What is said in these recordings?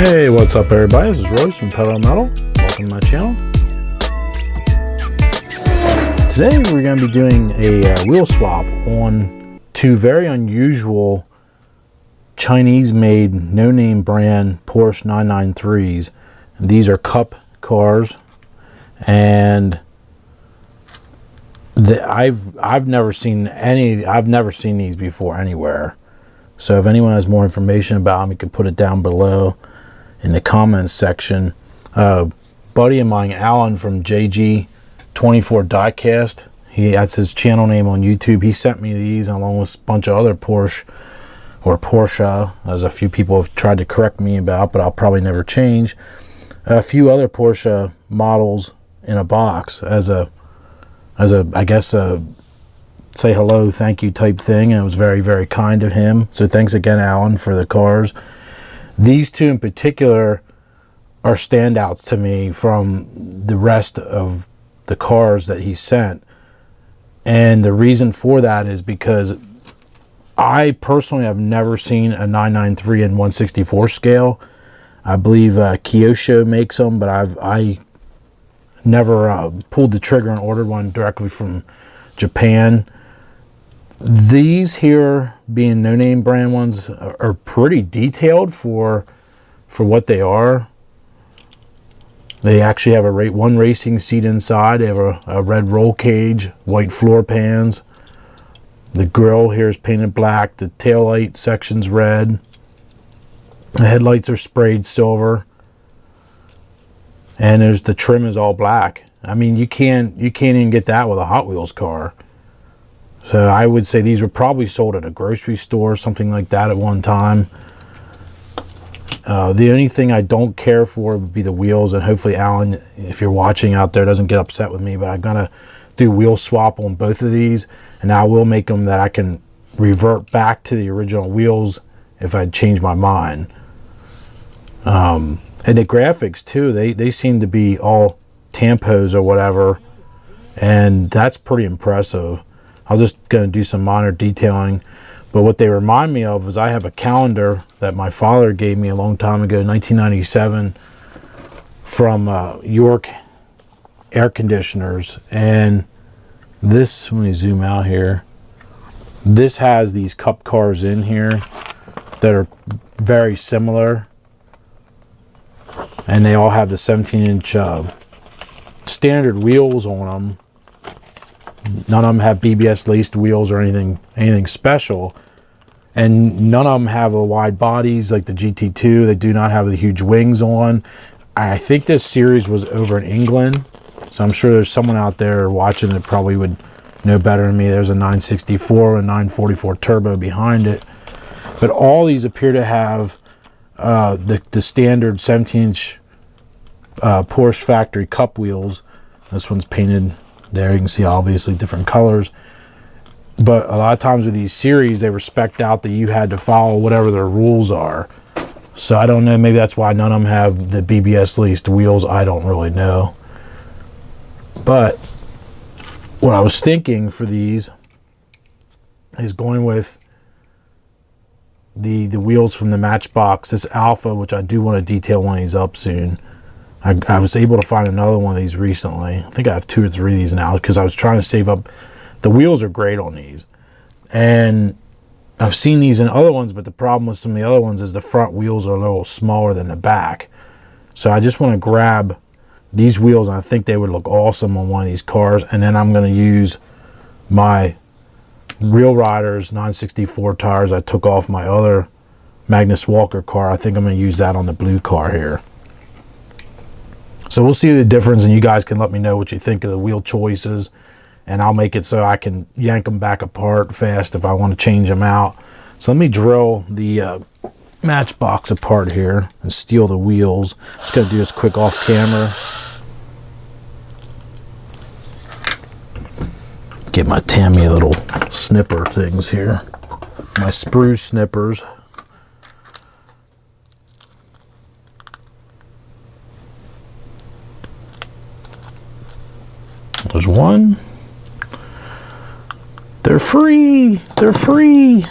Hey, what's up everybody? This is Royce from Pedal Metal. Welcome to my channel. Today we're going to be doing a wheel swap on two very unusual Chinese-made no-name brand Porsche 993s. And these are cup cars, and I've never seen these before anywhere. So if anyone has more information about them, you can put it down below in the comments section. Buddy of mine, Alan from JG24 Diecast, that's his channel name on YouTube. He sent me these along with a bunch of other Porsche, as a few people have tried to correct me about, but I'll probably never change. A few other Porsche models in a box as a I guess a say hello, thank you type thing, and it was very, very kind of him. So thanks again, Alan, for the cars. These two in particular are standouts to me from the rest of the cars that he sent. And the reason for that is because I personally have never seen a 993 in 1/64 scale. I believe Kyosho makes them, but I never pulled the trigger and ordered one directly from Japan. These here, being no-name brand ones, are pretty detailed for what they are. They actually have one racing seat inside. They have a red roll cage, white floor pans. The grille here is painted black. The taillight section's red. The headlights are sprayed silver. And the trim is all black. I mean, you can't even get that with a Hot Wheels car. So I would say these were probably sold at a grocery store, something like that at one time. The only thing I don't care for would be the wheels, and hopefully Alan, if you're watching out there, doesn't get upset with me, but I'm gonna do wheel swap on both of these, and I will make them that I can revert back to the original wheels if I change my mind. And the graphics too, they seem to be all tampos or whatever, and that's pretty impressive. I'm just going to do some minor detailing, but what they remind me of is I have a calendar that my father gave me a long time ago, 1997, from York Air Conditioners. And this, let me zoom out here, this has these cup cars in here that are very similar, and they all have the 17-inch standard wheels on them. None of them have BBS laced wheels or anything special, and none of them have the wide bodies like the GT2. They do not have the huge wings on. I think this series was over in England, so I'm sure there's someone out there watching that probably would know better than me. There's a 964 and 944 turbo behind it, but all these appear to have the standard 17-inch Porsche factory cup wheels. This one's painted there. You can see obviously different colors, but a lot of times with these series, they respect out that you had to follow whatever their rules are. So I don't know, maybe that's why none of them have the BBS laced wheels. I don't really know. But what I was thinking for these is going with the wheels from the Matchbox, this Alpha, which I do want to detail one of these up soon. I was able to find another one of these recently. I think I have 2 or 3 of these now because I was trying to save up. The wheels are great on these, and I've seen these in other ones, but the problem with some of the other ones is the front wheels are a little smaller than the back. So I just want to grab these wheels, and I think they would look awesome on one of these cars. And then I'm going to use my Real Riders 964 tires I took off my other Magnus Walker car. I think I'm going to use that on the blue car here. So we'll see the difference, and you guys can let me know what you think of the wheel choices, and I'll make it so I can yank them back apart fast if I want to change them out. So let me drill the Matchbox apart here and steal the wheels. Just going to do this quick off camera. Get my Tammy little snipper things here, my sprue snippers. There's one. They're free. They're free.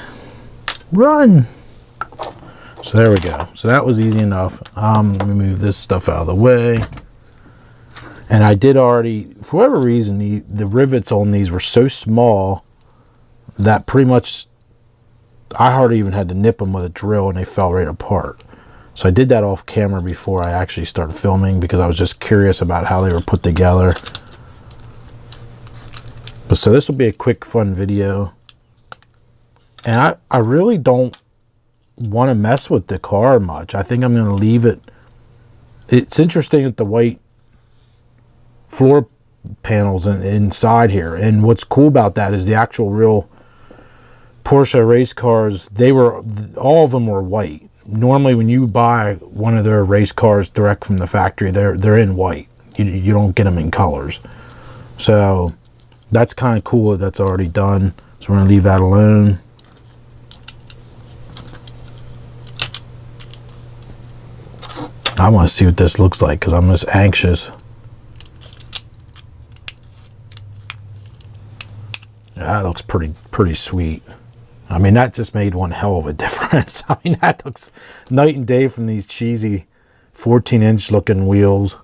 Run. So there we go. So that was easy enough. Let me move this stuff out of the way. And I did already, for whatever reason, the rivets on these were so small that pretty much I hardly even had to nip them with a drill and they fell right apart. So I did that off camera before I actually started filming because I was just curious about how they were put together. But so this will be a quick, fun video. And I really don't want to mess with the car much. I think I'm going to leave it. It's interesting that the white floor panels inside here, and what's cool about that is the actual real Porsche race cars, all of them were white. Normally when you buy one of their race cars direct from the factory, they're in white. You don't get them in colors. So that's kind of cool that's already done. So we're going to leave that alone. I want to see what this looks like because I'm just anxious. That looks pretty sweet. I mean, that just made one hell of a difference. I mean, that looks night and day from these cheesy 14-inch looking wheels.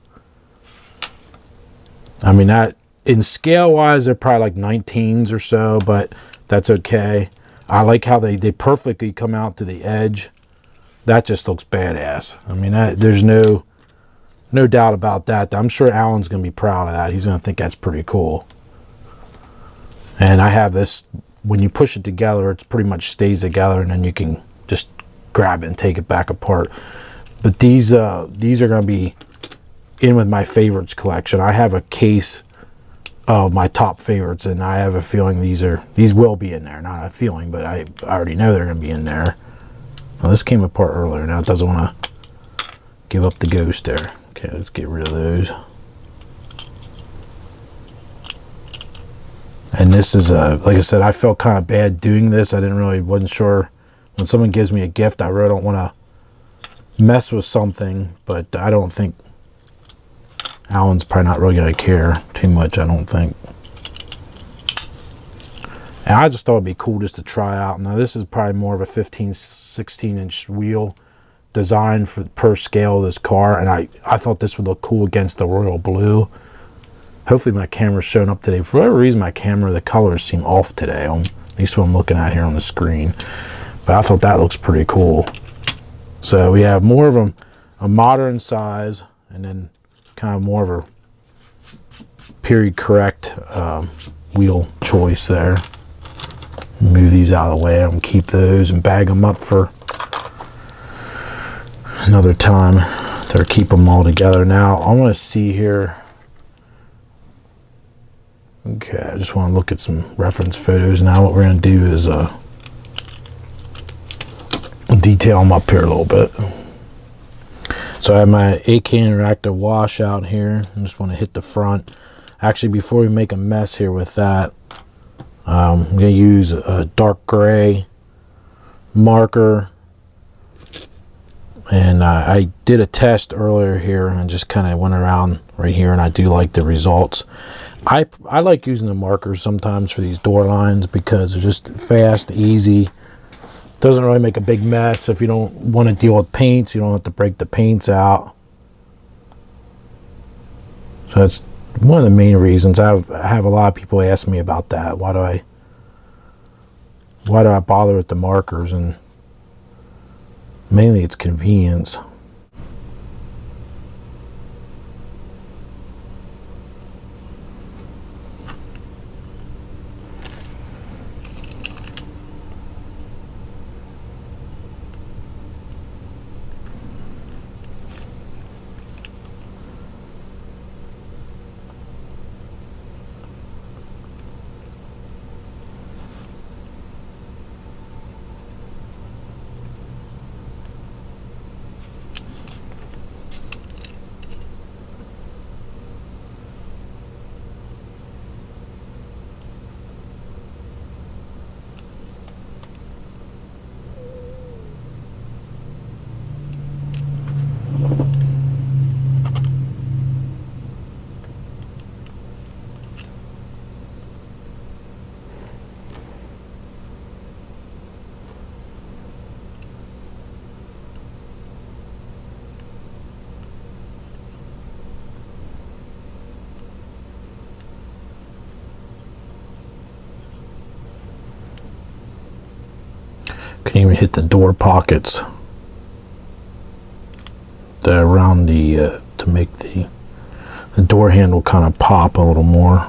I mean, that in scale wise, they're probably like 19s or so, but that's okay. I like how they perfectly come out to the edge. That just looks badass. I mean, there's no doubt about that. I'm sure Alan's going to be proud of that. He's going to think that's pretty cool. And I have this, when you push it together, it pretty much stays together, and then you can just grab it and take it back apart. But these are going to be in with my favorites collection. I have a case of my top favorites, and I have a feeling these will be in there. Not a feeling, but I already know they're going to be in there. Well, this came apart earlier. Now it doesn't want to give up the ghost there. Okay, let's get rid of those. And this is like I said, I felt kind of bad doing this. Wasn't sure. When someone gives me a gift, I really don't want to mess with something, but I don't think Alan's probably not really going to care too much, I don't think. And I just thought it'd be cool just to try out. Now this is probably more of a 16-inch wheel designed per scale of this car, and I thought this would look cool against the royal blue. Hopefully my camera's showing up today. For whatever reason, the colors seem off today, at least what I'm looking at here on the screen. But I thought that looks pretty cool. So we have more of a modern size, and then kind of more of a period correct wheel choice there. Move these out of the way. I'm going to keep those and bag them up for another time. Or keep them all together. Now I want to see here. Okay, I just want to look at some reference photos. Now what we're going to do is detail them up here a little bit. So I have my AK Interactive wash out here. I just want to hit the front. Actually, before we make a mess here with that, I'm going to use a dark gray marker. And I did a test earlier here and just kind of went around right here, and I do like the results. I like using the markers sometimes for these door lines because they're just fast, easy. Doesn't really make a big mess. If you don't want to deal with paints, you don't have to break the paints out. So that's one of the main reasons. I have a lot of people ask me about that. Why do I bother with the markers? And mainly it's convenience. Can even hit the door pockets that around the to make the door handle kind of pop a little more.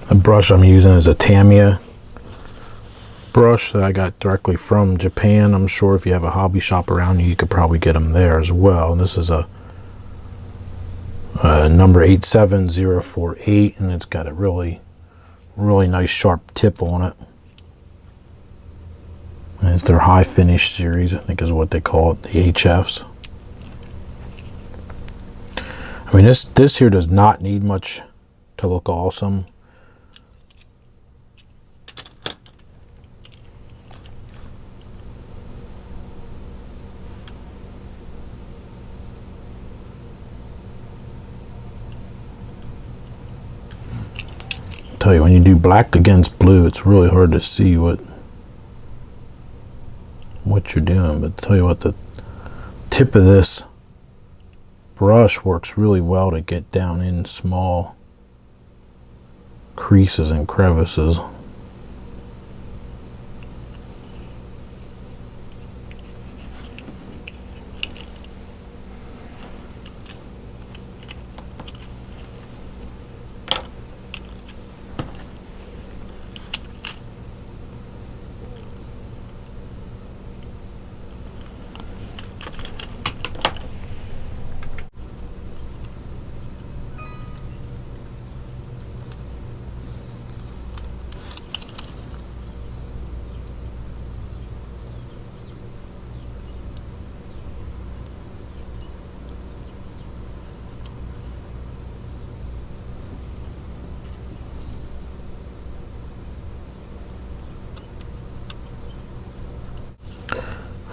The brush I'm using is a Tamiya brush that I got directly from Japan. I'm sure if you have a hobby shop around you, you could probably get them there as well. And this is a number 87048, and it's got a really nice sharp tip on it. And it's their high finish series, I think is what they call it, the HFs. I mean, this here does not need much to look awesome. Tell you, when you do black against blue, it's really hard to see what you're doing. But tell you what, the tip of this brush works really well to get down in small creases and crevices.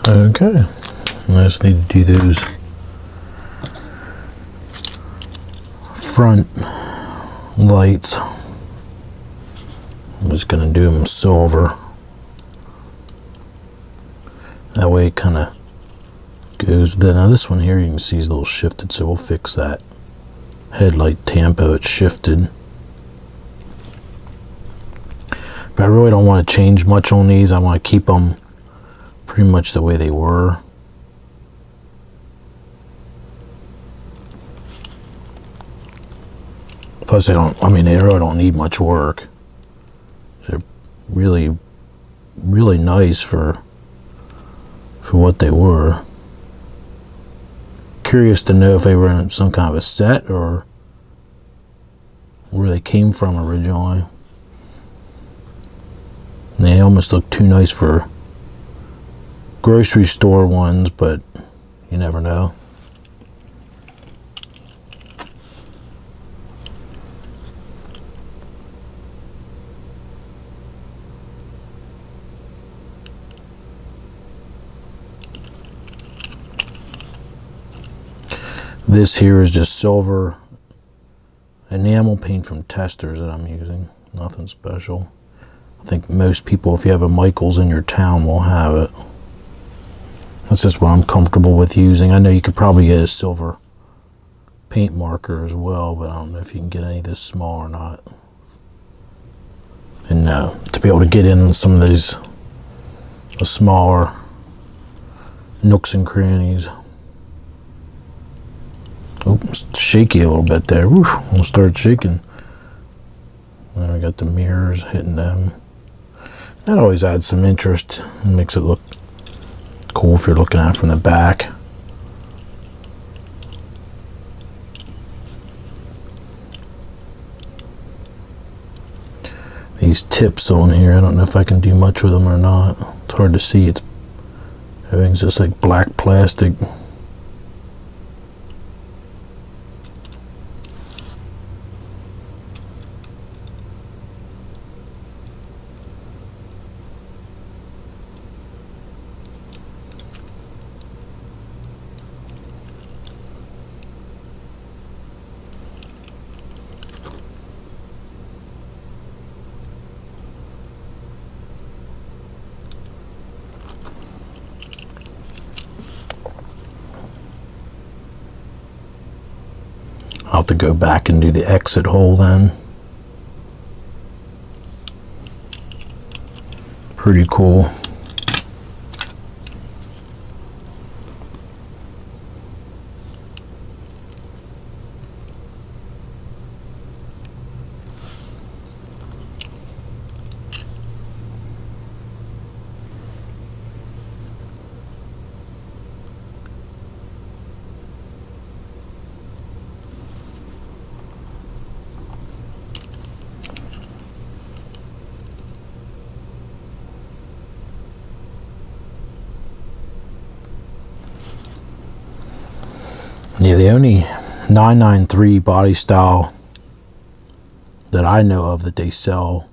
Okay, I just need to do those front lights. I'm just going to do them silver. That way it kind of goes. Now this one here, you can see is a little shifted, so we'll fix that. Headlight tampo, it's shifted. But I really don't want to change much on these. I want to keep them pretty much the way they were. Plus they really don't need much work. They're really nice for what they were. Curious to know if they were in some kind of a set or where they came from originally. And they almost look too nice for grocery store ones, but you never know. This here is just silver enamel paint from Testors that I'm using. Nothing special. I think most people, if you have a Michaels in your town, will have it. That's just what I'm comfortable with using. I know you could probably get a silver paint marker as well, but I don't know if you can get any this small or not. know, to be able to get in some of these the smaller nooks and crannies. Oh, it's shaky a little bit there. Woo, we'll start shaking. Then we got the mirrors hitting them. That always adds some interest and makes it look cool if you're looking at it from the back. These tips on here, I don't know if I can do much with them or not. It's hard to see. Everything's just like black plastic. I'll have to go back and do the exit hole then. Pretty cool. Yeah, the only 993 body style that I know of that they sell,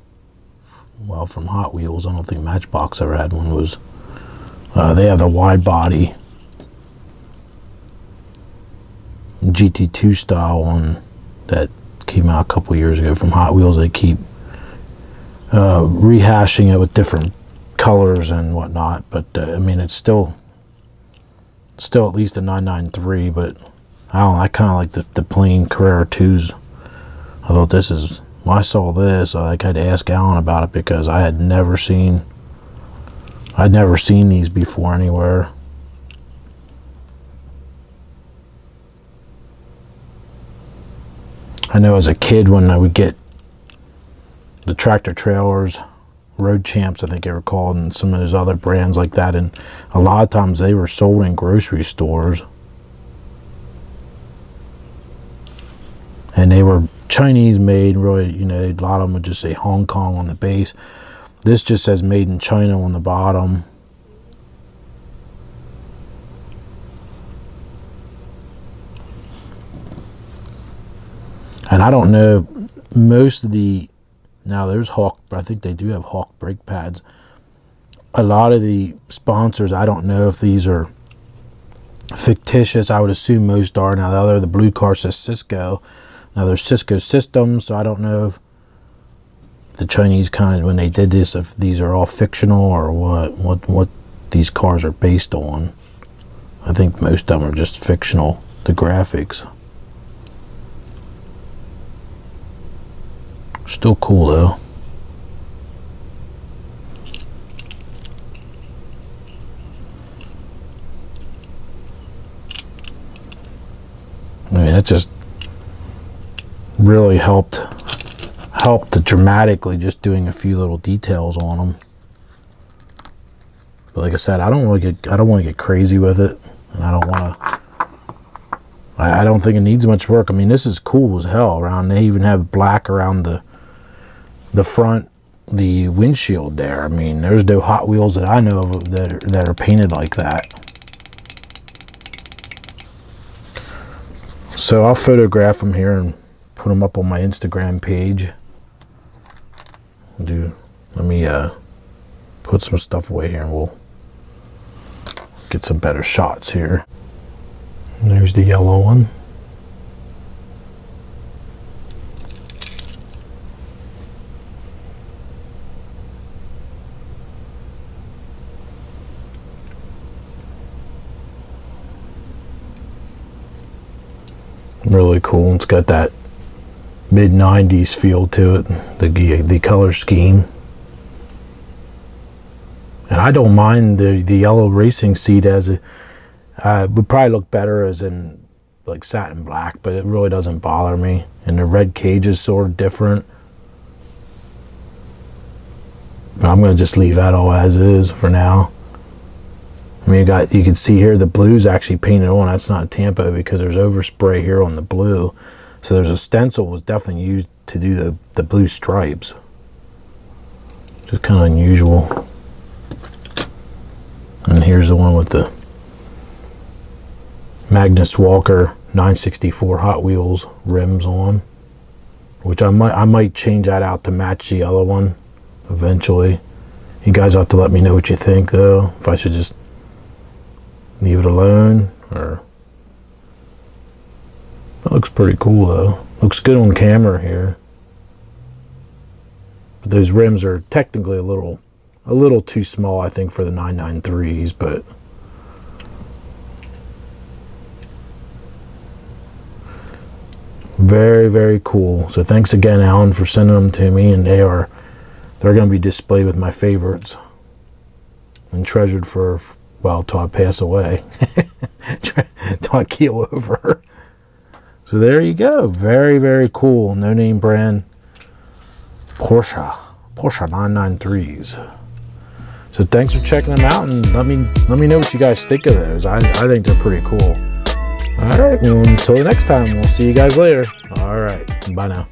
well, from Hot Wheels, I don't think Matchbox ever had one, was they have the wide body GT2 style one that came out a couple years ago from Hot Wheels. They keep rehashing it with different colors and whatnot, but I mean, it's still at least a 993, but I kind of like the plain Carrera 2s. I thought this is, when I saw this, I had to ask Alan about it because I'd never seen these before anywhere. I know as a kid when I would get the tractor trailers, Road Champs I think they were called, and some of those other brands like that, and a lot of times they were sold in grocery stores. And they were Chinese made, really, you know, a lot of them would just say Hong Kong on the base. This just says made in China on the bottom. And I don't know, most of the, now there's Hawk, I think they do have Hawk brake pads. A lot of the sponsors, I don't know if these are fictitious. I would assume most are. Now the blue car says Cisco. Now there's Cisco systems, so I don't know if the Chinese kind of, when they did this, if these are all fictional or what these cars are based on. I think most of them are just fictional, the graphics. Still cool though. I mean, that just really helped dramatically, just doing a few little details on them. But like I said, I don't want to get crazy with it, and I don't think it needs much work. I mean, this is cool as hell. Around, they even have black around the front, the windshield there. I mean, there's no Hot Wheels that I know of that are painted like that. So I'll photograph them here and put them up on my Instagram page. Let me put some stuff away here and we'll get some better shots here. And there's the yellow one. Really cool. It's got that mid-90s feel to it, the color scheme. And I don't mind the yellow racing seat as it would probably look better as in like satin black, but it really doesn't bother me. And the red cage is sort of different. But I'm going to just leave that all as is for now. I mean, you can see here the blue's actually painted on. That's not Tampo because there's overspray here on the blue. So there's a stencil was definitely used to do the blue stripes. Just kind of unusual. And here's the one with the Magnus Walker 964 Hot Wheels rims on, which I might change that out to match the other one eventually. You guys have to let me know what you think though, if I should just leave it alone or. That looks pretty cool though. Looks good on camera here. But those rims are technically a little too small, I think, for the 993s, but very, very cool. So thanks again, Alan, for sending them to me, and they're going to be displayed with my favorites and treasured for, well, till I pass away, till I keel over. So there you go. Very, very cool. No name brand Porsche 993s. So thanks for checking them out, and let me know what you guys think of those. I think they're pretty cool. All right, well, until next time, we'll see you guys later. All right, bye now.